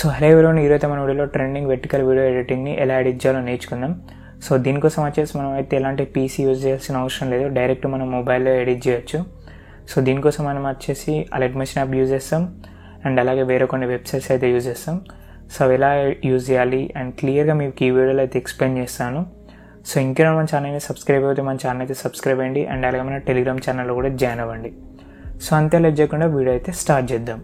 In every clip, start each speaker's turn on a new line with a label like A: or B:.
A: So hello everyone ఈరోజు మన వీడియోలో ట్రెండింగ్ వెర్టికల్ వీడియో ఎడిటింగ్ని ఎలా ఎడిట్ చేయాలో నేర్చుకుందాం. సో దీనికోసం వచ్చేసి మనం అయితే ఎలాంటి పీసీ యూజ్ చేయాల్సిన అవసరం లేదు, డైరెక్ట్ మనం మొబైల్లో ఎడిట్ చేయొచ్చు. సో దీనికోసం మనం వచ్చేసి అలైట్మోషన్ యాప్ యూజ్ చేస్తాం అండ్ అలాగే వేరే కొన్ని వెబ్సైట్స్ అయితే యూజ్ చేస్తాం. సో అవి ఎలా యూజ్ చేయాలి అండ్ క్లియర్గా మీకు ఈ వీడియోలో అయితే ఎక్స్ప్లెయిన్ చేస్తాను. సో ఇంకేమైనా మన ఛానల్ని సబ్స్క్రైబ్ అయితే మన ఛానల్ అయితే సబ్స్క్రైబ్ అయ్యండి అండ్ అలాగే మన టెలిగ్రామ్ ఛానల్లో కూడా జాయిన్ అవ్వండి. సో అంతే లేట్ చేయకుండా వీడియో అయితే స్టార్ట్ చేద్దాం.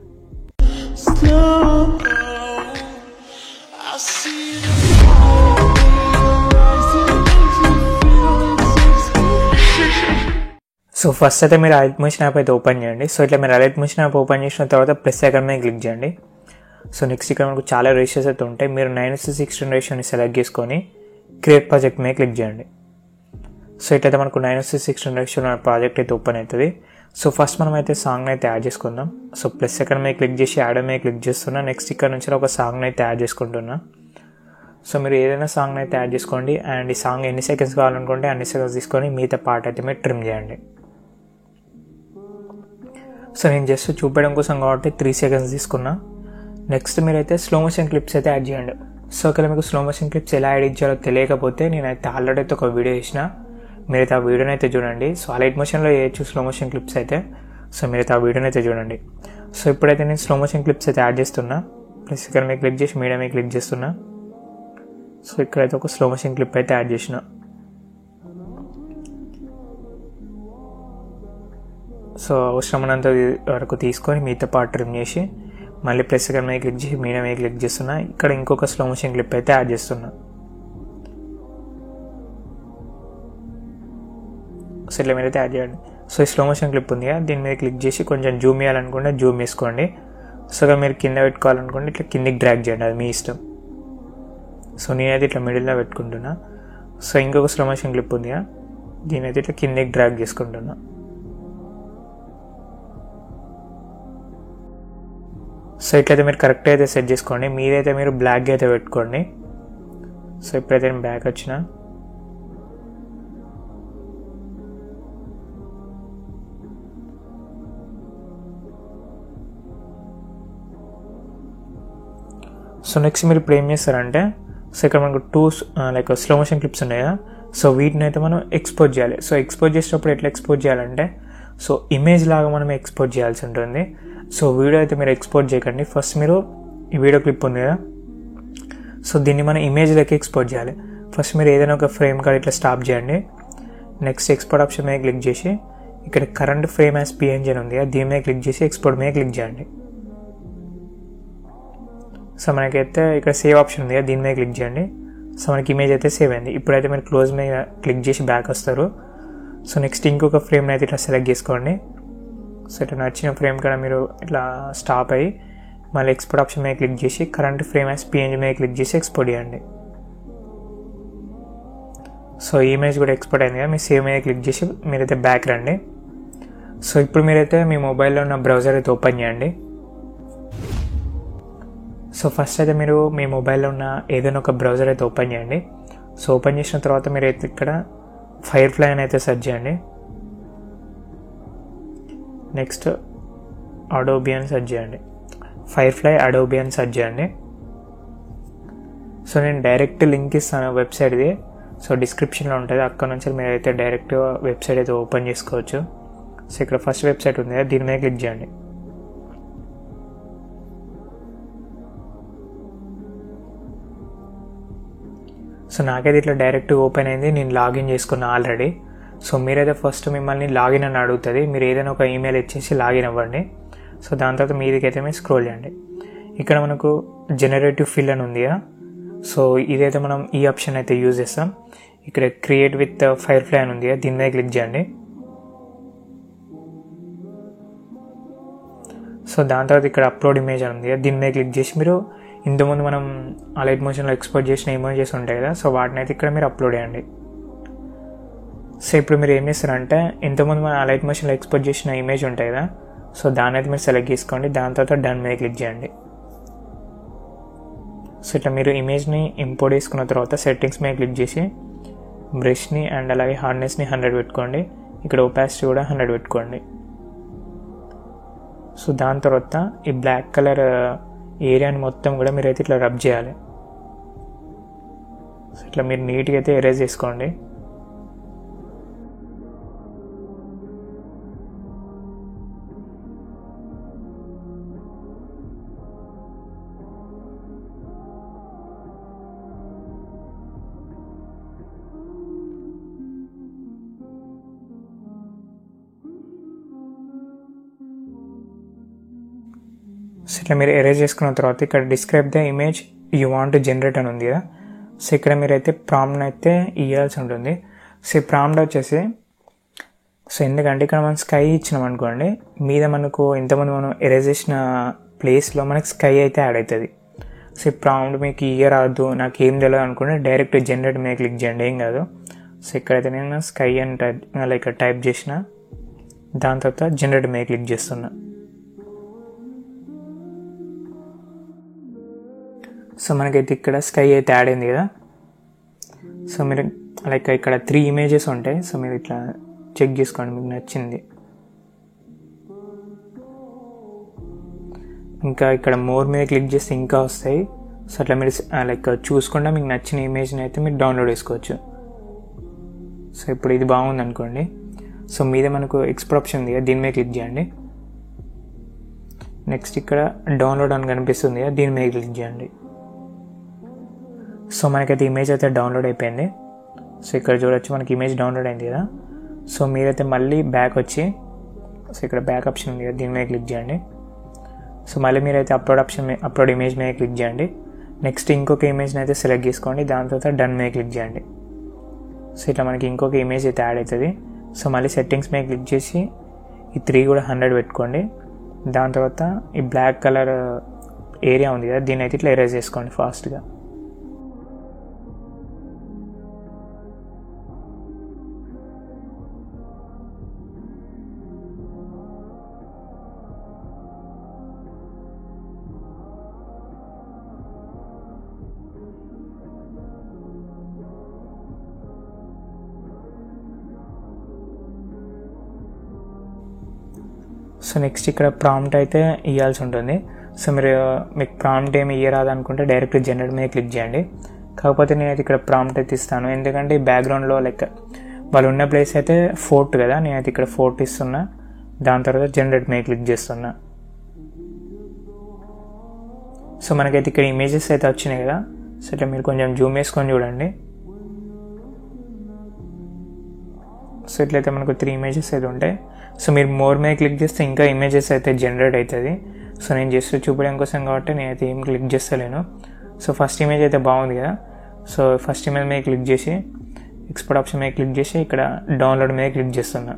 A: సో ఫస్ట్ అయితే మీరు అలైట్మోషన్ యాప్ అయితే ఓపెన్ చేయండి. సో ఇట్లా మీరు అలైట్మోషన్ యాప్ ఓపెన్ చేసిన తర్వాత ప్లస్ ఐకాన్ మీద క్లిక్ చేయండి. సో నెక్స్ట్ ఇక్కడ మనకు చాలా రేషియోస్ అయితే ఉంటాయి. మీరు 9:16 రేషియోని సెలెక్ట్ చేసుకొని క్రియేట్ ప్రాజెక్ట్ మీద క్లిక్ చేయండి. సో ఇట్లయితే మనకు 9:16 రేషియో ప్రాజెక్ట్ అయితే ఓపెన్ అవుతుంది. సో ఫస్ట్ మనం అయితే సాంగ్ని అయితే యాడ్ చేసుకుందాం. సో ప్లస్ ఐకాన్ మీద క్లిక్ చేసి యాడ్ మీద క్లిక్ చేస్తున్నా. నెక్స్ట్ ఇక్కడ నుంచి ఒక సాంగ్ని అయితే యాడ్ చేసుకుంటున్నా. సో మీరు ఏదైనా సాంగ్ని అయితే యాడ్ చేసుకోండి అండ్ ఈ సాంగ్ ఎన్ని సెకండ్స్ కావాలనుకుంటే అన్ని సెకండ్స్ తీసుకొని మిగతా పార్ట్ అయితే మీరు ట్రిమ్ చేయండి. సో నేను జస్ట్ చూపించడం కోసం కాబట్టి 3 సెకండ్స్ తీసుకున్నా. నెక్స్ట్ మీరైతే స్లో మోషన్ క్లిప్స్ అయితే యాడ్ చేయండి. సో ఇక్కడ మీకు స్లో మోషన్ క్లిప్స్ ఎలా ఎడిట్ చేయాలో తెలియకపోతే నేనైతే ఆల్రెడీ అయితే ఒక వీడియో చేసిన, మీరైతే ఆ వీడియోని అయితే చూడండి. సో అలైట్మోషన్లో చేయొచ్చు స్లో మోషన్ క్లిప్స్ అయితే. సో మీరైతే ఆ వీడియోని అయితే చూడండి. సో ఇప్పుడైతే నేను స్లో మోషన్ క్లిప్స్ అయితే యాడ్ చేస్తున్నా. ప్లస్ ఇక్కడ మీద క్లిక్ చేసి మీడియా మీద క్లిక్ చేస్తున్నా. సో ఇక్కడైతే ఒక స్లో మోషన్ క్లిప్ అయితే యాడ్ చేసిన. సో అవసరమైనంత వరకు తీసుకొని మిగతా పార్ట్ ట్రిమ్ చేసి మళ్ళీ ప్లస్ ఇక్కడ మీద క్లిక్ చేసి మీడియా మీద క్లిక్ చేస్తున్నా. ఇక్కడ ఇంకొక స్లో మోషన్ క్లిప్ అయితే యాడ్ చేస్తున్నా. సో ఇట్లా మీరైతే యాడ్ చేయండి. సో ఈ స్లో మోషన్ క్లిప్ ఉంది కదా, దీని మీద క్లిక్ చేసి కొంచెం జూమ్ చేయాలనుకుంటే జూమ్ వేసుకోండి. సో ఇక మీరు కింద పెట్టుకోవాలనుకుంటే ఇట్లా కిందికి డ్రాగ్ చేయండి, అది మీ ఇష్టం. సో నేనైతే ఇట్లా మిడిల్లో పెట్టుకుంటున్నా. సో ఇంకొక స్లో మోషన్ క్లిప్ ఉంది కదా, దీని అయితే ఇట్లా కిందికి డ్రాగ్ చేసుకుంటున్నా. సో ఇట్లయితే మీరు కరెక్ట్గా అయితే సెట్ చేసుకోండి. మీరైతే మీరు బ్లాక్గా అయితే పెట్టుకోండి. సో ఇప్పుడైతే నేను బ్యాక్ వచ్చిన. సో నెక్స్ట్ మీరు ఇప్పుడు ఏం చేస్తారంటే, సో ఇక్కడ మనకు 2 స్లో మోషన్ క్లిప్స్ ఉన్నాయి కదా, సో వీటిని అయితే మనం ఎక్స్పోర్ట్ చేయాలి. సో ఎక్స్పోర్ట్ చేసేటప్పుడు ఎట్లా ఎక్స్పోర్ట్ చేయాలంటే, సో ఇమేజ్ లాగా మనం ఎక్స్పోర్ట్ చేయాల్సి ఉంటుంది. సో వీడియో అయితే మీరు ఎక్స్పోర్ట్ చేయకండి. ఫస్ట్ మీరు ఈ వీడియో క్లిప్ ఉంది కదా, సో దీన్ని మనం ఇమేజ్ లెక్క ఎక్స్పోర్ట్ చేయాలి. ఫస్ట్ మీరు ఏదైనా ఒక ఫ్రేమ్ కార్డ్ ఇట్లా స్టాప్ చేయండి. నెక్స్ట్ ఎక్స్పోర్ట్ ఆప్షన్ మీద క్లిక్ చేసి ఇక్కడ కరెంట్ ఫ్రేమ్ యాజ్ పిఎన్జీ అని ఉంది కదా, దీని మీద క్లిక్ చేసి ఎక్స్పోర్ట్ మీద క్లిక్ చేయండి. సో మనకైతే ఇక్కడ సేవ్ ఆప్షన్ ఉంది కదా, దీని మీద క్లిక్ చేయండి. సో మనకి ఇమేజ్ అయితే సేవ్ అయింది. ఇప్పుడైతే మీరు క్లోజ్ మీద క్లిక్ చేసి బ్యాక్ వస్తారు. సో నెక్స్ట్ ఇంకొక ఫ్రేమ్ని అయితే ఇట్లా సెలెక్ట్ చేసుకోండి. సో ఇట్లా నచ్చిన ఫ్రేమ్ కూడా మీరు ఇట్లా స్టాప్ అయ్యి మళ్ళీ ఎక్స్పోర్ట్ ఆప్షన్ మీద క్లిక్ చేసి కరెంట్ ఫ్రేమ్ యాజ్ పిఎన్జీ మీద క్లిక్ చేసి ఎక్స్పోర్ట్ చేయండి. సో ఇమేజ్ కూడా ఎక్స్పోర్ట్ అయింది కదా, మీ సేవ్ మీద క్లిక్ చేసి మీరైతే బ్యాక్ రండి. సో ఇప్పుడు మీరైతే మీ మొబైల్లో ఉన్న బ్రౌజర్ అయితే ఓపెన్ చేయండి. సో ఫస్ట్ అయితే మీరు మీ మొబైల్లో ఉన్న ఏదైనా ఒక బ్రౌజర్ అయితే ఓపెన్ చేయండి. సో ఓపెన్ చేసిన తర్వాత మీరు అయితే ఇక్కడ ఫైర్ఫ్లై అని అయితే సెర్చ్ చేయండి. నెక్స్ట్ అడోబీ అని సెర్చ్ చేయండి. ఫైర్ఫ్లై అడోబీ అని సెర్చ్ చేయండి. సో నేను డైరెక్ట్ లింక్ ఇస్తాను వెబ్సైట్ది, సో డిస్క్రిప్షన్లో ఉంటుంది. అక్కడ నుంచి మీరు అయితే డైరెక్ట్ వెబ్సైట్ అయితే ఓపెన్ చేసుకోవచ్చు. సో ఇక్కడ ఫస్ట్ వెబ్సైట్ ఉంది కదా, దీని మీద క్లిక్ చేయండి. సో నాకైతే ఇట్లా డైరెక్ట్ ఓపెన్ అయింది, నేను లాగిన్ చేసుకున్నా ఆల్రెడీ. సో మీరైతే ఫస్ట్ మిమ్మల్ని లాగిన్ అని అడుగుతుంది, మీరు ఏదైనా ఒక ఈమెయిల్ ఇచ్చేసి లాగిన్ అవ్వండి. సో దాని తర్వాత మీదికైతే మీరు స్క్రోల్ చేయండి. ఇక్కడ మనకు జనరేటివ్ ఫిల్ అని ఉంది కదా, సో ఇదైతే మనం ఈ ఆప్షన్ అయితే యూజ్ చేస్తాం. ఇక్కడ క్రియేట్ విత్ ఫైర్ఫ్లై అని ఉంది కదా, దీని మీద క్లిక్ చేయండి. సో దాని తర్వాత ఇక్కడ అప్లోడ్ ఇమేజ్ అని ఉంది కదా, దీని మీద క్లిక్ చేసి మీరు ఇంతకుముందు మనం అలైట్మోషన్లో ఎక్స్పోర్ట్ చేసిన ఇమేజెస్ ఉంటాయి కదా, సో వాటిని అయితే ఇక్కడ మీరు అప్లోడ్ చేయండి. సో ఇప్పుడు మీరు ఏం చేస్తారంటే, ఇంతకుముందు మనం అలైట్మోషన్లో ఎక్స్పోర్ట్ చేసిన ఇమేజ్ ఉంటాయి కదా, సో దాన్ని అయితే మీరు సెలెక్ట్ చేసుకోండి. దాని తర్వాత డన్ మీద క్లిక్ చేయండి. సో ఇట్లా మీరు ఇమేజ్ని ఇంపోర్ట్ చేసుకున్న తర్వాత సెట్టింగ్స్ మీద క్లిక్ చేసి బ్రష్ని అండ్ అలాగే హార్డ్నెస్ని 100 పెట్టుకోండి. ఇక్కడ ఒపాసిటీ కూడా 100 పెట్టుకోండి. సో దాని తర్వాత ఈ బ్లాక్ కలర్ ఏరియాని మొత్తం కూడా మీరైతే ఇట్లా రబ్ చేయాలి. సో ఇట్లా మీరు నీట్గా అయితే ఎరేజ్ చేసుకోండి. సో ఇట్లా మీరు ఎరేజ్ చేసుకున్న తర్వాత ఇక్కడ describe the image you want to generate అని ఉంది కదా. సో ఇక్కడ మీరైతే ప్రాంప్ట్ అయితే ఇవ్వాల్సి ఉంటుంది. సో ఈ ప్రాంప్ట్ వచ్చేసి, సో ఎందుకంటే ఇక్కడ మనం స్కై ఇచ్చినాం అనుకోండి, మీద మనకు ఇంతమంది మనం ఎరేజ్ చేసిన ప్లేస్లో మనకి స్కై అయితే యాడ్ అవుతుంది. సో ఈ ప్రాంప్ట్ మీకు ఇయ్యరాదు, నాకు ఏం తెలియదు అనుకుంటే డైరెక్ట్ జనరేట్ మీద క్లిక్ చేయండి, ఏం కాదు. సో ఇక్కడైతే నేను స్కై అని టైప్ చేసిన, దాని తర్వాత జనరేట్ మీద క్లిక్ చేస్తున్నా. సో మనకైతే ఇక్కడ స్కై అయితే యాడ్ అయింది కదా. సో మీరు ఇక్కడ 3 ఇమేజెస్ ఉంటాయి. సో మీరు ఇట్లా చెక్ చేసుకోండి మీకు నచ్చింది. ఇంకా ఇక్కడ మోర్ మీద క్లిక్ చేస్తే ఇంకా వస్తాయి. సో అట్లా మీరు చూసుకుండా మీకు నచ్చిన ఇమేజ్ని అయితే మీరు డౌన్లోడ్ చేసుకోవచ్చు. సో ఇప్పుడు ఇది బాగుంది అనుకోండి. సో మీద మనకు ఎక్స్పోర్ట్ ఆప్షన్ ఉంది కదా, దీని మీద క్లిక్ చేయండి. నెక్స్ట్ ఇక్కడ డౌన్లోడ్ అని కనిపిస్తుంది కదా, దీని మీద క్లిక్ చేయండి. సో మనకైతే ఇమేజ్ అయితే డౌన్లోడ్ అయిపోయింది. సో ఇక్కడ చూడొచ్చు మనకి ఇమేజ్ డౌన్లోడ్ అయింది కదా. సో మీరైతే మళ్ళీ బ్యాక్ వచ్చి, సో ఇక్కడ బ్యాక్ ఆప్షన్ ఉంది కదా, దీని మీద క్లిక్ చేయండి. సో మళ్ళీ మీరైతే అప్లోడ్ ఇమేజ్ మీద క్లిక్ చేయండి. నెక్స్ట్ ఇంకొక ఇమేజ్ని అయితే సెలెక్ట్ చేసుకోండి, దాని తర్వాత డన్ మీద క్లిక్ చేయండి. సో ఇట్లా మనకి ఇంకొక ఇమేజ్ అయితే యాడ్ అవుతుంది. సో మళ్ళీ సెట్టింగ్స్ మీద క్లిక్ చేసి ఈ 3 కూడా 100 పెట్టుకోండి. దాని తర్వాత ఈ బ్లాక్ కలర్ ఏరియా ఉంది కదా, దీన్ని అయితే ఇట్లా ఎరేజ్ చేసుకోండి ఫాస్ట్గా. సో నెక్స్ట్ ఇక్కడ ప్రాంప్ట్ అయితే ఇవ్వాల్సి ఉంటుంది. సో మీకు ప్రాంప్ట్ ఏమి ఇయ్యరాదు అనుకుంటే డైరెక్ట్ జనరేట్ మీద క్లిక్ చేయండి. కాకపోతే నేనైతే ఇక్కడ ప్రాంప్ట్ అయితే ఇస్తాను, ఎందుకంటే ఈ బ్యాక్గ్రౌండ్లో వాళ్ళు ఉన్న ప్లేస్ అయితే ఫోర్ట్ కదా, నేనైతే ఇక్కడ ఫోర్ట్ ఇస్తున్నా. దాని తర్వాత జనరేట్ మీద క్లిక్ చేస్తున్నా. సో మనకైతే ఇక్కడ ఇమేజెస్ అయితే వచ్చినాయి కదా. సో ఇట్లా మీరు కొంచెం జూమ్ వేసుకొని చూడండి. సో ఇట్లయితే మనకు 3 ఇమేజెస్ అయితే ఉంటాయి. సో మీరు మోర్ మీద క్లిక్ చేస్తే ఇంకా ఇమేజెస్ అయితే జనరేట్ అవుతుంది. సో నేను జస్ట్ చూపించడం కోసం కాబట్టి నేనైతే ఏం క్లిక్ చేస్తలేను. సో ఫస్ట్ ఇమేజ్ అయితే బాగుంది కదా. సో ఫస్ట్ ఇమేజ్ మీద క్లిక్ చేసి ఎక్స్పోర్ట్ ఆప్షన్ మీద క్లిక్ చేసి ఇక్కడ డౌన్లోడ్ మీద క్లిక్ చేస్తున్నా.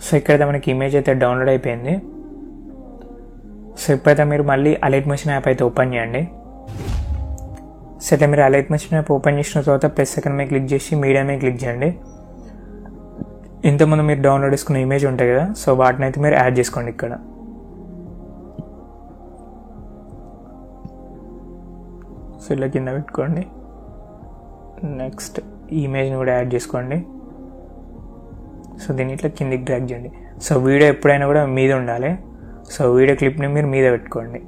A: సో ఇక్కడైతే మనకి ఇమేజ్ అయితే డౌన్లోడ్ అయిపోయింది. సో ఇప్పుడైతే మీరు మళ్ళీ అలైట్ మోషన్ యాప్ అయితే ఓపెన్ చేయండి. సో ఇట్లా మీరు అలైట్ మోషన్ యాప్ ఓపెన్ చేసిన తర్వాత +2 మీద క్లిక్ చేసి మీడియా మీద క్లిక్ చేయండి. ఇంతకుముందు మీరు డౌన్లోడ్ చేసుకున్న ఇమేజ్ ఉంటాయి కదా, సో వాటిని అయితే మీరు యాడ్ చేసుకోండి ఇక్కడ. సో ఇలా కింద పెట్టుకోండి. నెక్స్ట్ ఈ ఇమేజ్ని కూడా యాడ్ చేసుకోండి. సో దీన్ని ఇట్లా కిందికి డ్రాగ్ చేయండి. సో వీడియో ఎప్పుడైనా కూడా మీద ఉండాలి. సో వీడియో క్లిప్ని మీరు మీద పెట్టుకోండి.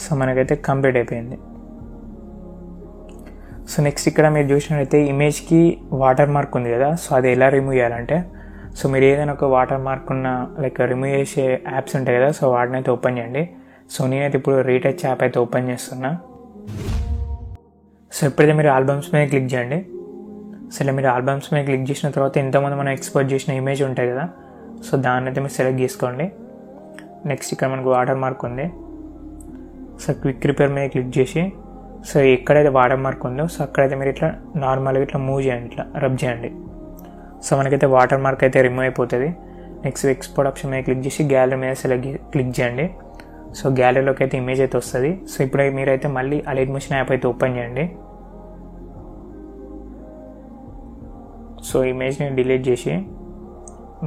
A: సో మనకైతే కంప్లీట్ అయిపోయింది. సో నెక్స్ట్ ఇక్కడ మీరు చూసినట్లయితే ఇమేజ్కి వాటర్ మార్క్ ఉంది కదా. సో అది ఎలా రిమూవ్ చేయాలంటే, సో మీరు ఏదైనా ఒక వాటర్ మార్క్ ఉన్న రిమూవ్ చేసే యాప్స్ ఉంటాయి కదా, సో వాటిని అయితే ఓపెన్ చేయండి. సో నేనైతే ఇప్పుడు రీటచ్ యాప్ అయితే ఓపెన్ చేస్తున్నా. సో ఎప్పుడైతే మీరు ఆల్బమ్స్ మీద క్లిక్ చేయండి. సో ఇలా మీరు ఆల్బమ్స్ మీద క్లిక్ చేసిన తర్వాత ఇంతకుముందు మనం ఎక్స్పోర్ట్ చేసిన ఇమేజ్ ఉంటాయి కదా, సో దాన్ని అయితే మీరు సెలెక్ట్ చేసుకోండి. నెక్స్ట్ ఇక్కడ మనకు వాటర్ మార్క్ ఉంది. సో క్విక్ రిపేర్ మీద క్లిక్ చేసి సో ఎక్కడైతే వాటర్ మార్క్ ఉందో సో అక్కడైతే మీరు ఇట్లా నార్మల్గా ఇట్లా మూవ్ చేయండి, ఇట్లా రబ్ చేయండి. సో మనకైతే వాటర్ మార్క్ అయితే రిమూవ్ అయిపోతుంది. నెక్స్ట్ ఎక్స్పోర్ట్ ఆప్షన్ మీద క్లిక్ చేసి గ్యాలరీ మీద క్లిక్ చేయండి. సో గ్యాలరీలోకి అయితే ఇమేజ్ అయితే వస్తుంది. సో ఇప్పుడు మీరైతే మళ్ళీ అలైట్ మోషన్ యాప్ అయితే ఓపెన్ చేయండి. సో ఇమేజ్ని డిలీట్ చేసి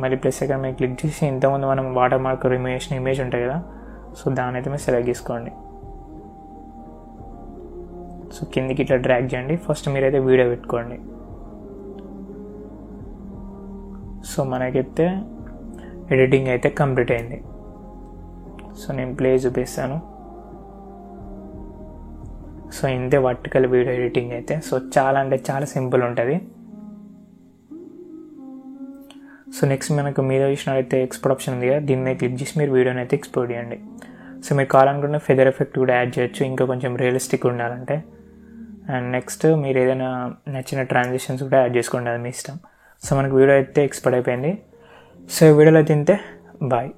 A: మళ్ళీ ప్లస్ ఐకాన్ మీద క్లిక్ చేసి ఇంతకుముందు మనం వాటర్ మార్క్ రిమూవ్ చేసిన ఇమేజ్ ఉంటుంది కదా, సో దాని అయితే మీరు సెలెక్ట్ చేసుకోండి. సో కిందికి ఇట్లా డ్రాగ్ చేయండి. ఫస్ట్ మీరైతే వీడియో పెట్టుకోండి. సో మనకైతే ఎడిటింగ్ అయితే కంప్లీట్ అయింది. సో నేను ప్లే చూపిస్తాను. సో ఇంతే వర్టికల్ వీడియో ఎడిటింగ్ అయితే. సో చాలా అంటే చాలా సింపుల్ ఉంటుంది. సో నెక్స్ట్ మనకు మీద చూసినట్లయితే ఎక్స్పోర్ట్ ఆప్షన్ ఉంది కదా, దీన్ని క్లిక్ చేసి మీరు వీడియోని అయితే ఎక్స్పోర్ట్ చేయండి. సో మీరు కావాలనుకుంటే ఫెదర్ ఎఫెక్ట్ కూడా యాడ్ చేయొచ్చు, ఇంకా కొంచెం రియలిస్టిక్ ఉండాలంటే. అండ్ నెక్స్ట్ మీరు ఏదైనా నచ్చిన ట్రాన్సిషన్స్ కూడా యాడ్ చేసుకోండి, అది మీ ఇష్టం. సో మనకు వీడియో అయితే ఎక్స్పోర్ట్ అయిపోయింది. సో ఈ వీడియోలో తింటే బాయ్.